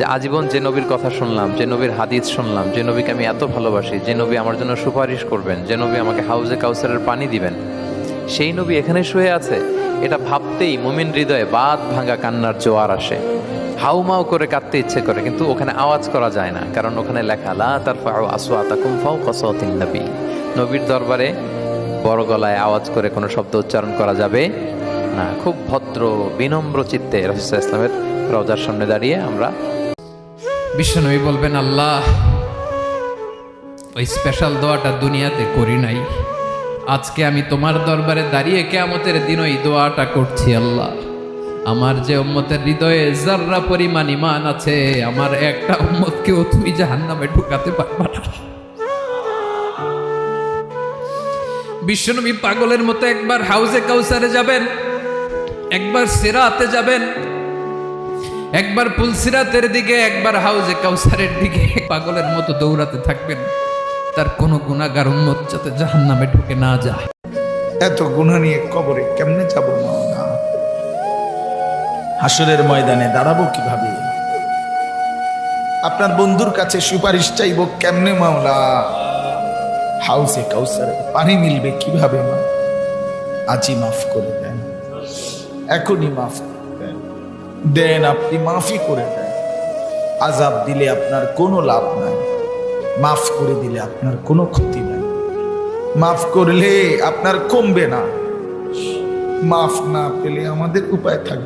যে আজীবন যে নবীর কথা শুনলাম, যে নবীর হাদিস শুনলাম, যে নবীকে আমি এত ভালোবাসি, যে নবী আমার জন্য সুপারিশ করবেন, যে নবী আমাকে হাউজে কাউসারের পানি দিবেন, সেই নবী এখানে শুয়ে আছে, এটা ভাবতেই মুমিন হৃদয়ে বাঁধ ভাঙা কান্নার জোয়ার আসে। হাউমাউ করে কাঁদতে ইচ্ছে করে, কিন্তু ওখানে আওয়াজ করা যায় না, কারণ ওখানে লেখা লা তারফাউ আসওয়াতাকুম ফাওকা সাওতিন নবী। নবীর দরবারে বড় গলায় আওয়াজ করে কোনো শব্দ উচ্চারণ করা যাবে না। খুব ভদ্র বিনম্র চিত্তে রাসূল সাল্লাল্লাহু আলাইহি ওয়াসাল্লামের রওজার সামনে দাঁড়িয়ে আমরা বিশ্বনবী বলবেন, আল্লাহ, ওই স্পেশাল দোয়াটা দুনিয়াতে করি নাই, আজকে আমি তোমার দরবারে দাঁড়িয়ে কিয়ামতের দিন ওই দোয়াটা করছি। আল্লাহ, আমার যে উম্মতের হৃদয়ে যাররা পরিমাণ ঈমান আছে, আমার একটা উম্মতকেও তুমি জাহান্নামে ঢুকাতে পারবা না। বিশ্বনবী পাগলের মতো একবার হাউজে কাউসারে যাবেন, একবার সিরাতে যাবেন, একবার পুলসিরাতের দিকে, একবার হাউজে কাউসারের দিকে পাগলের মতো দৌড়াতে থাকবেন, তার কোনো গুনাহগার উম্মত যাতে জাহান্নামে ঢুকে না যায়। এত গুনাহ নিয়ে কবরে কেমনে যাব মাওলা? হাসরের ময়দানে দাঁড়াবো কিভাবে? আপনার বন্ধুর কাছে সুপারিশ চাইবো কেমনে মাওলা? হাউসে কাউসারে পানি মিলবে কিভাবে? মা আজই মাফ করে দেন, এখনই মাফ করে দেন, দেন আপনি মাফই করে দেন। আযাব দিলে আপনার কোনো লাভ নাই, মাফ করে দিলে আপনার কোনো ক্ষতি নাই। মাফ করলে আপনার কমবে না, মাফ না পেলে আমাদের উপায় থাকবে।